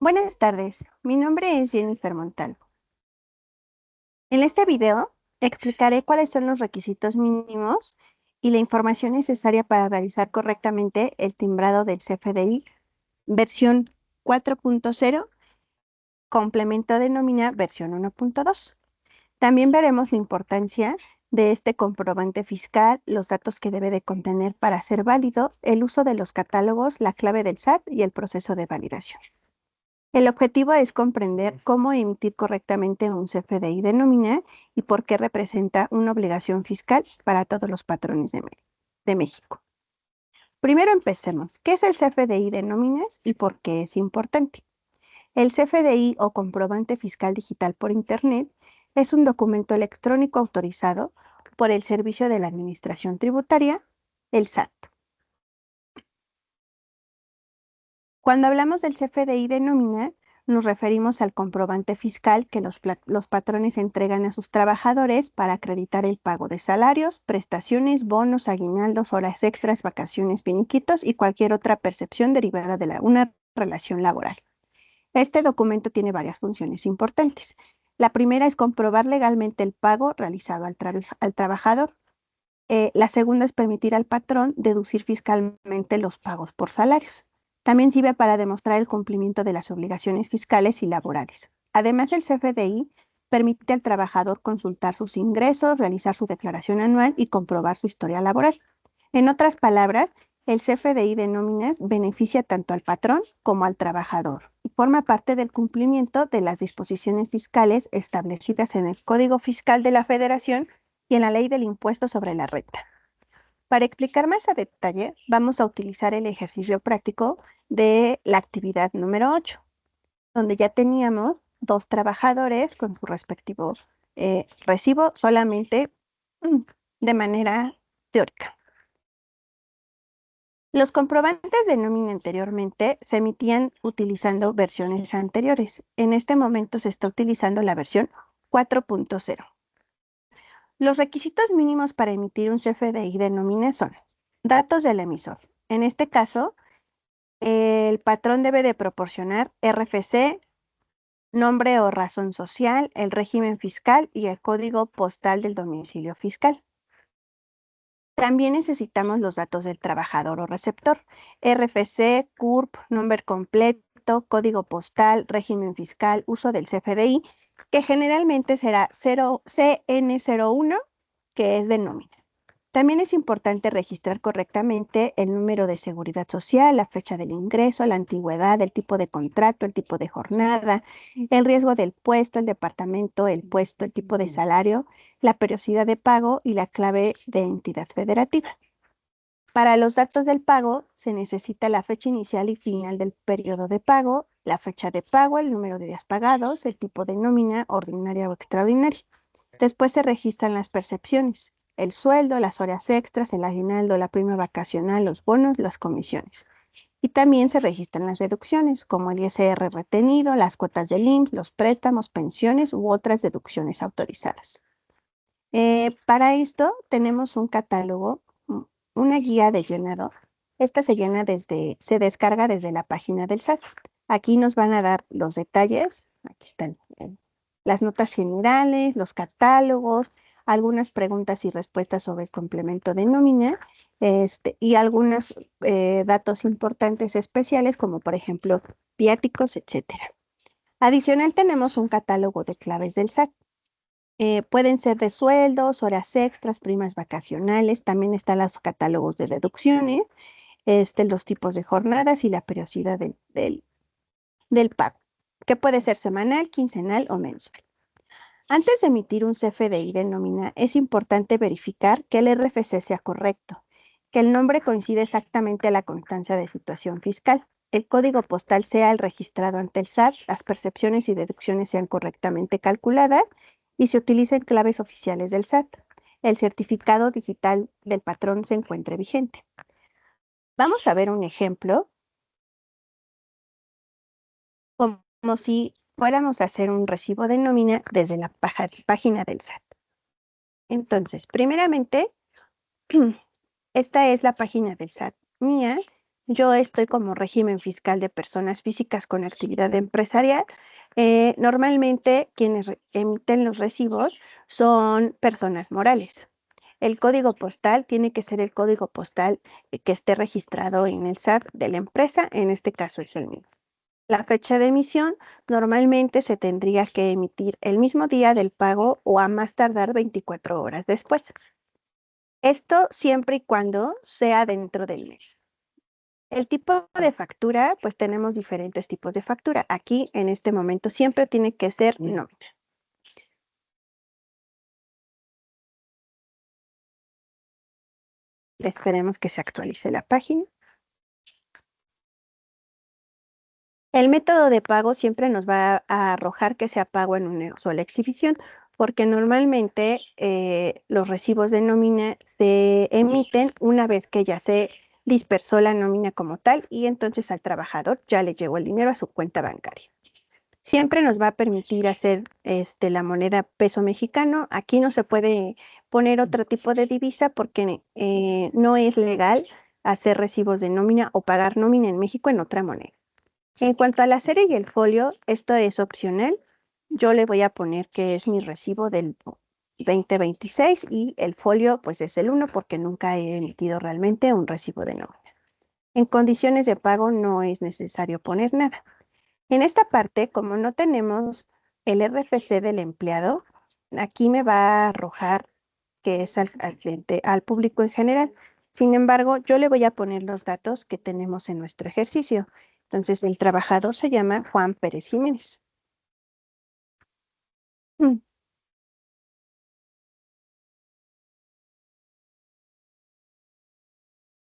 Buenas tardes, mi nombre es Jennifer Montalvo. En este video explicaré cuáles son los requisitos mínimos y la información necesaria para realizar correctamente el timbrado del CFDI versión 4.0, complemento de nómina versión 1.2. También veremos la importancia de este comprobante fiscal, los datos que debe de contener para ser válido, el uso de los catálogos, la clave del SAT y el proceso de validación. El objetivo es comprender cómo emitir correctamente un CFDI de nómina y por qué representa una obligación fiscal para todos los patrones de México. Primero empecemos. ¿Qué es el CFDI de nóminas y por qué es importante? El CFDI o comprobante fiscal digital por Internet es un documento electrónico autorizado por el Servicio de la Administración Tributaria, el SAT. Cuando hablamos del CFDI de nómina, nos referimos al comprobante fiscal que los patrones entregan a sus trabajadores para acreditar el pago de salarios, prestaciones, bonos, aguinaldos, horas extras, vacaciones, finiquitos y cualquier otra percepción derivada de una relación laboral. Este documento tiene varias funciones importantes. La primera es comprobar legalmente el pago realizado al trabajador. La segunda es permitir al patrón deducir fiscalmente los pagos por salarios. También sirve para demostrar el cumplimiento de las obligaciones fiscales y laborales. Además, el CFDI permite al trabajador consultar sus ingresos, realizar su declaración anual y comprobar su historia laboral. En otras palabras, el CFDI de nóminas beneficia tanto al patrón como al trabajador y forma parte del cumplimiento de las disposiciones fiscales establecidas en el Código Fiscal de la Federación y en la Ley del Impuesto sobre la Renta. Para explicar más a detalle, vamos a utilizar el ejercicio práctico de la actividad número 8, donde ya teníamos dos trabajadores con su respectivo recibo solamente de manera teórica. Los comprobantes de nómina anteriormente se emitían utilizando versiones anteriores. En este momento se está utilizando la versión 4.0. Los requisitos mínimos para emitir un CFDI de nómina son datos del emisor. En este caso, el patrón debe de proporcionar RFC, nombre o razón social, el régimen fiscal y el código postal del domicilio fiscal. También necesitamos los datos del trabajador o receptor, RFC, CURP, nombre completo, código postal, régimen fiscal, uso del CFDI, que generalmente será CN01, que es de nómina. También es importante registrar correctamente el número de seguridad social, la fecha del ingreso, la antigüedad, el tipo de contrato, el tipo de jornada, el riesgo del puesto, el departamento, el puesto, el tipo de salario, la periodicidad de pago y la clave de entidad federativa. Para los datos del pago se necesita la fecha inicial y final del periodo de pago, la fecha de pago, el número de días pagados, el tipo de nómina, ordinaria o extraordinaria. Después se registran las percepciones, el sueldo, las horas extras, el aguinaldo, la prima vacacional, los bonos, las comisiones. Y también se registran las deducciones, como el ISR retenido, las cuotas del IMSS, los préstamos, pensiones u otras deducciones autorizadas. Para esto tenemos un catálogo, una guía de llenado. Esta se descarga desde la página del SAT. Aquí nos van a dar los detalles. Aquí están las notas generales, los catálogos, algunas preguntas y respuestas sobre el complemento de nómina, y algunos datos importantes especiales, como por ejemplo viáticos, etcétera. Adicional, tenemos un catálogo de claves del SAT. Pueden ser de sueldos, horas extras, primas vacacionales. También están los catálogos de deducciones, los tipos de jornadas y la periodicidad del pago, que puede ser semanal, quincenal o mensual. Antes de emitir un CFDI de nómina, es importante verificar que el RFC sea correcto, que el nombre coincide exactamente a la constancia de situación fiscal, el código postal sea el registrado ante el SAT, las percepciones y deducciones sean correctamente calculadas y se utilicen claves oficiales del SAT. El certificado digital del patrón se encuentre vigente. Vamos a ver un ejemplo, como si fuéramos a hacer un recibo de nómina desde la página del SAT. Entonces, primeramente, esta es la página del SAT mía. yo estoy como régimen fiscal de personas físicas con actividad empresarial. Normalmente quienes emiten los recibos son personas morales. El código postal tiene que ser el código postal que esté registrado en el SAT de la empresa, en este caso es el mío. La fecha de emisión normalmente se tendría que emitir el mismo día del pago o a más tardar 24 horas después. Esto siempre y cuando sea dentro del mes. El tipo de factura, pues tenemos diferentes tipos de factura. Aquí, en este momento, siempre tiene que ser nómina. Esperemos que se actualice la página. El método de pago siempre nos va a arrojar que sea pago en una sola exhibición, porque normalmente los recibos de nómina se emiten una vez que ya se dispersó la nómina como tal y entonces al trabajador ya le llegó el dinero a su cuenta bancaria. Siempre nos va a permitir hacer la moneda peso mexicano. Aquí no se puede poner otro tipo de divisa porque no es legal hacer recibos de nómina o pagar nómina en México en otra moneda. En cuanto a la serie y el folio, esto es opcional. Yo le voy a poner que es mi recibo del 2026 y el folio pues es el 1 porque nunca he emitido realmente un recibo de nómina. En condiciones de pago no es necesario poner nada. En esta parte, como no tenemos el RFC del empleado, aquí me va a arrojar que es al cliente, al público en general. Sin embargo, yo le voy a poner los datos que tenemos en nuestro ejercicio. Entonces, el trabajador se llama Juan Pérez Jiménez. Mm.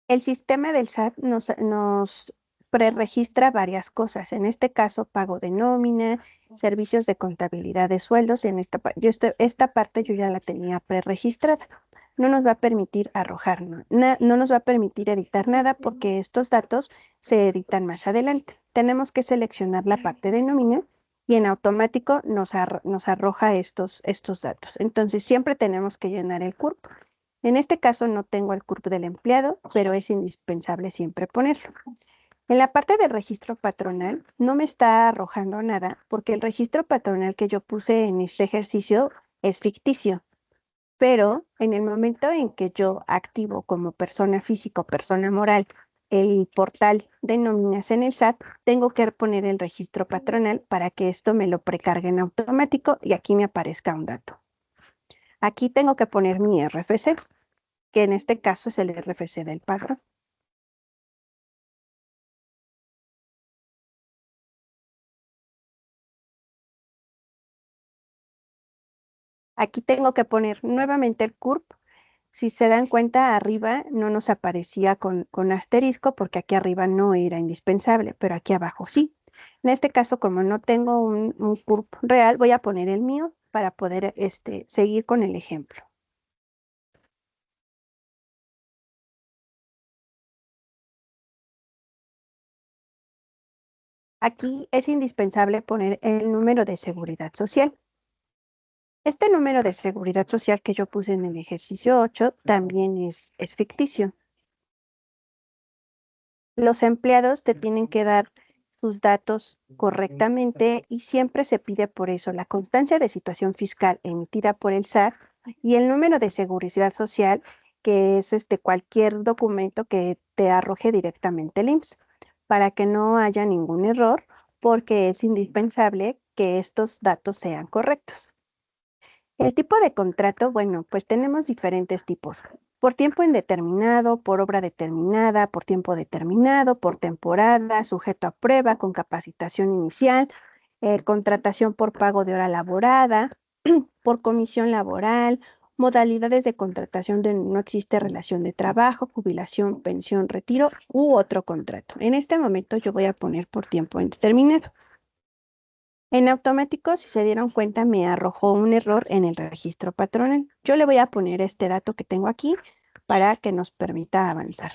El sistema del SAT nos preregistra varias cosas. En este caso, pago de nómina, servicios de contabilidad de sueldos. Esta parte yo ya la tenía preregistrada. No nos va a permitir arrojar, no nos va a permitir editar nada porque estos datos se editan más adelante. Tenemos que seleccionar la parte de nómina y en automático nos arroja estos datos. Entonces, siempre tenemos que llenar el CURP. En este caso no tengo el CURP del empleado, pero es indispensable siempre ponerlo. En la parte de registro patronal no me está arrojando nada porque el registro patronal que yo puse en este ejercicio es ficticio, pero en el momento en que yo activo como persona física o persona moral el portal de nóminas en el SAT, tengo que poner el registro patronal para que esto me lo precargue en automático y aquí me aparezca un dato. Aquí tengo que poner mi RFC, que en este caso es el RFC del padrón. Aquí tengo que poner nuevamente el CURP. Si se dan cuenta, arriba no nos aparecía con asterisco porque aquí arriba no era indispensable, pero aquí abajo sí. En este caso, como no tengo un CURP real, voy a poner el mío para poder seguir con el ejemplo. Aquí es indispensable poner el número de seguridad social. Este número de seguridad social que yo puse en el ejercicio 8 también es ficticio. Los empleados te tienen que dar sus datos correctamente y siempre se pide por eso la constancia de situación fiscal emitida por el SAT y el número de seguridad social, que es cualquier documento que te arroje directamente el IMSS, para que no haya ningún error, porque es indispensable que estos datos sean correctos. El tipo de contrato, bueno, pues tenemos diferentes tipos. Por tiempo indeterminado, por obra determinada, por tiempo determinado, por temporada, sujeto a prueba, con capacitación inicial, contratación por pago de hora laborada, por comisión laboral, modalidades de contratación de no existe relación de trabajo, jubilación, pensión, retiro u otro contrato. En este momento yo voy a poner por tiempo indeterminado. En automático, si se dieron cuenta, me arrojó un error en el registro patronal. Yo le voy a poner este dato que tengo aquí para que nos permita avanzar.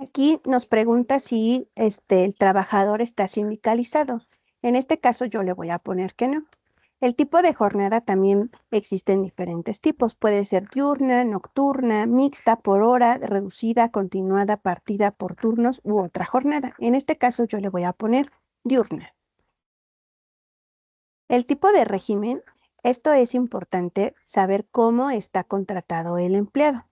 Aquí nos pregunta si el trabajador está sindicalizado. En este caso yo le voy a poner que no. El tipo de jornada también existen diferentes tipos. Puede ser diurna, nocturna, mixta, por hora, reducida, continuada, partida por turnos u otra jornada. En este caso yo le voy a poner diurna. El tipo de régimen, esto es importante saber cómo está contratado el empleado.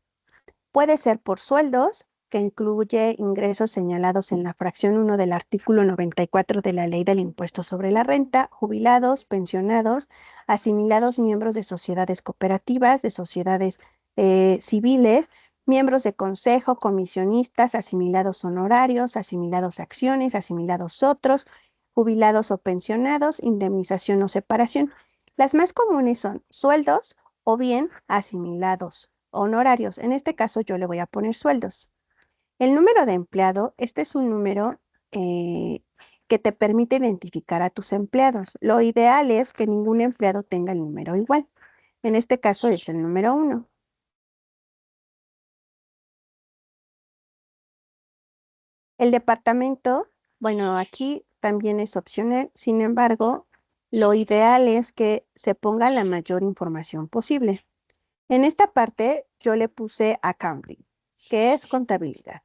Puede ser por sueldos, que incluye ingresos señalados en la fracción 1 del artículo 94 de la Ley del Impuesto sobre la Renta, jubilados, pensionados, asimilados miembros de sociedades cooperativas, de sociedades civiles, miembros de consejo, comisionistas, asimilados honorarios, asimilados acciones, asimilados otros, jubilados o pensionados, indemnización o separación. Las más comunes son sueldos o bien asimilados honorarios. En este caso yo le voy a poner sueldos. El número de empleado, este es un número que te permite identificar a tus empleados. Lo ideal es que ningún empleado tenga el número igual. En este caso es el número 1. El departamento, bueno, aquí también es opcional. Sin embargo, lo ideal es que se ponga la mayor información posible. En esta parte yo le puse accounting, que es contabilidad.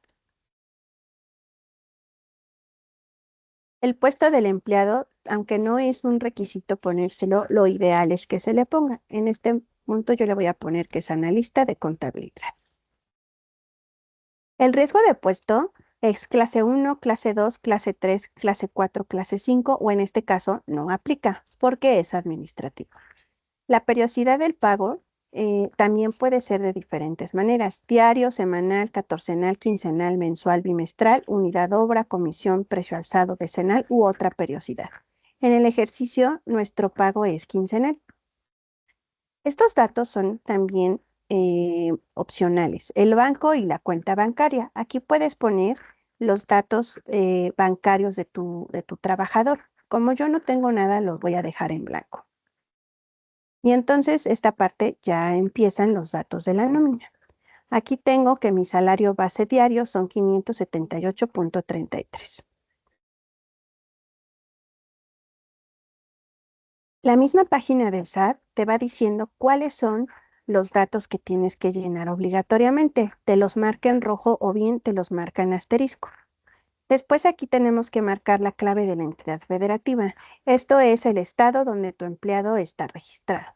El puesto del empleado, aunque no es un requisito ponérselo, lo ideal es que se le ponga. En este punto yo le voy a poner que es analista de contabilidad. El riesgo de puesto es clase 1, clase 2, clase 3, clase 4, clase 5 o en este caso no aplica porque es administrativo. La periodicidad del pago también puede ser de diferentes maneras: diario, semanal, catorcenal, quincenal, mensual, bimestral, unidad obra, comisión, precio alzado, decenal u otra periodicidad. En el ejercicio, nuestro pago es quincenal. Estos datos son también opcionales. El banco y la cuenta bancaria. Aquí puedes poner los datos bancarios de tu trabajador. Como yo no tengo nada, los voy a dejar en blanco. Y entonces esta parte ya empiezan los datos de la nómina. Aquí tengo que mi salario base diario son 578.33. La misma página del SAT te va diciendo cuáles son los datos que tienes que llenar obligatoriamente. Te los marca en rojo o bien te los marca en asterisco. Después aquí tenemos que marcar la clave de la entidad federativa. Esto es el estado donde tu empleado está registrado.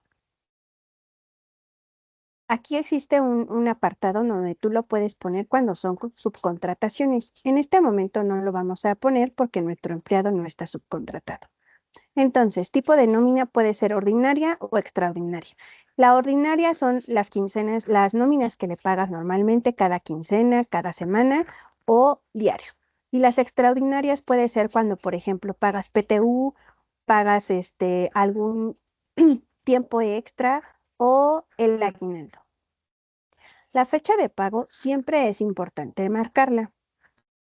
Aquí existe un apartado donde tú lo puedes poner cuando son subcontrataciones. En este momento no lo vamos a poner porque nuestro empleado no está subcontratado. Entonces, tipo de nómina puede ser ordinaria o extraordinaria. La ordinaria son las quincenas, las nóminas que le pagas normalmente cada quincena, cada semana o diario. Y las extraordinarias puede ser cuando, por ejemplo, pagas PTU, pagas algún tiempo extra o el aguinaldo. La fecha de pago siempre es importante marcarla.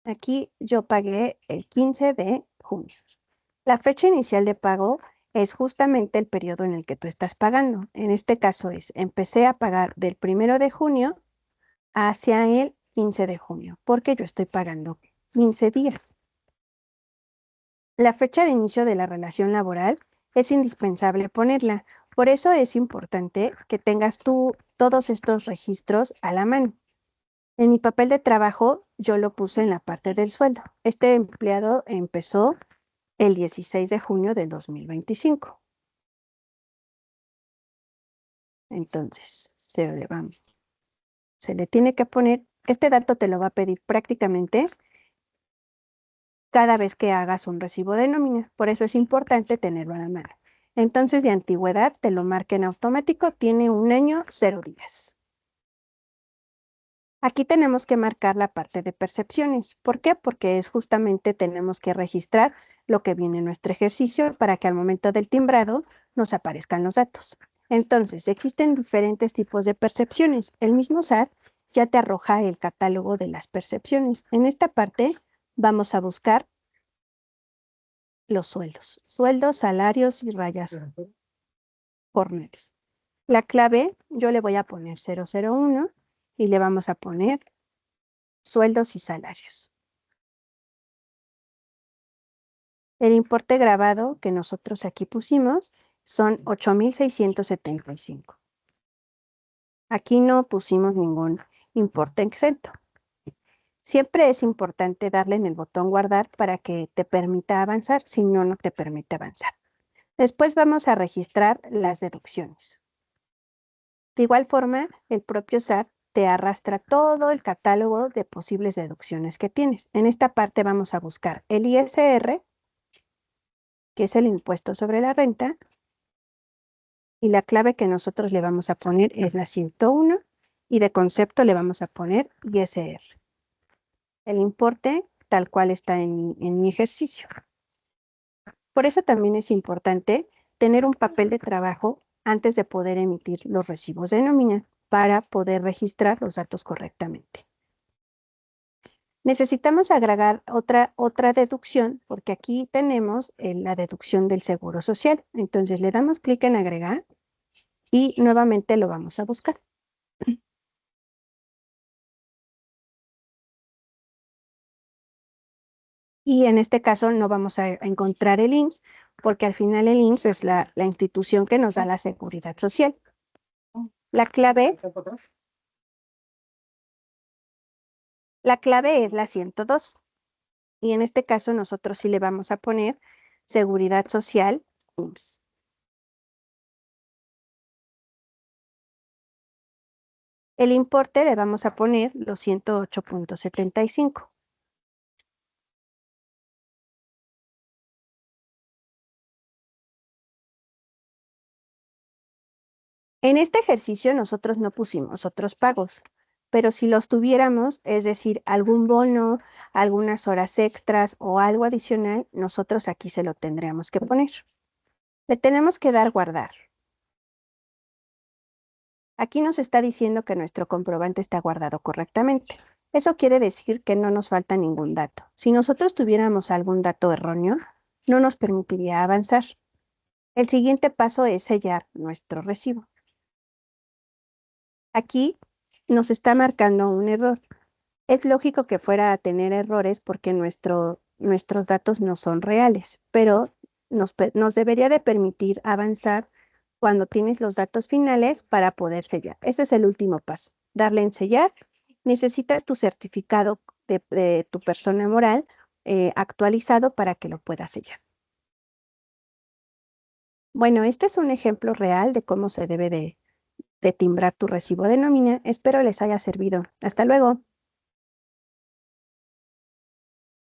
Aquí yo pagué el 15 de junio. La fecha inicial de pago es justamente el periodo en el que tú estás pagando. En este caso empecé a pagar del 1 de junio hacia el 15 de junio, porque yo estoy pagando 15 días. La fecha de inicio de la relación laboral es indispensable ponerla. Por eso es importante que tengas tú todos estos registros a la mano. En mi papel de trabajo, yo lo puse en la parte del sueldo. Este empleado empezó el 16 de junio del 2025. Entonces, se le tiene que poner, este dato te lo va a pedir prácticamente cada vez que hagas un recibo de nómina. Por eso es importante tenerlo a la mano. Entonces, de antigüedad, te lo marca en automático, tiene 1 año, 0 días. Aquí tenemos que marcar la parte de percepciones. ¿Por qué? Porque es justamente tenemos que registrar lo que viene en nuestro ejercicio para que al momento del timbrado nos aparezcan los datos. Entonces, existen diferentes tipos de percepciones. El mismo SAT ya te arroja el catálogo de las percepciones. En esta parte vamos a buscar los sueldos. Sueldos, salarios y rayas jornales. La clave yo le voy a poner 001 y le vamos a poner sueldos y salarios. El importe grabado que nosotros aquí pusimos son 8,675. Aquí no pusimos ningún importe exento. Siempre es importante darle en el botón guardar para que te permita avanzar, si no, no te permite avanzar. Después vamos a registrar las deducciones. De igual forma, el propio SAT te arrastra todo el catálogo de posibles deducciones que tienes. En esta parte vamos a buscar el ISR, que es el impuesto sobre la renta, y la clave que nosotros le vamos a poner es la 101 y de concepto le vamos a poner ISR. El importe tal cual está en mi ejercicio. Por eso también es importante tener un papel de trabajo antes de poder emitir los recibos de nómina para poder registrar los datos correctamente. Necesitamos agregar otra deducción porque aquí tenemos la deducción del Seguro Social. Entonces le damos clic en agregar y nuevamente lo vamos a buscar. Y en este caso no vamos a encontrar el IMSS porque al final el IMSS es la institución que nos da la seguridad social. La clave es la 102. Y en este caso nosotros sí le vamos a poner Seguridad Social IMSS. El importe le vamos a poner los 108,75. En este ejercicio nosotros no pusimos otros pagos, pero si los tuviéramos, es decir, algún bono, algunas horas extras o algo adicional, nosotros aquí se lo tendríamos que poner. Le tenemos que dar guardar. Aquí nos está diciendo que nuestro comprobante está guardado correctamente. Eso quiere decir que no nos falta ningún dato. Si nosotros tuviéramos algún dato erróneo, no nos permitiría avanzar. El siguiente paso es sellar nuestro recibo. Aquí nos está marcando un error. Es lógico que fuera a tener errores porque nuestros datos no son reales, pero nos debería de permitir avanzar cuando tienes los datos finales para poder sellar. Ese es el último paso, darle en sellar. Necesitas tu certificado de tu persona moral actualizado para que lo puedas sellar. Bueno, este es un ejemplo real de cómo se debe de timbrar tu recibo de nómina. Espero les haya servido. Hasta luego.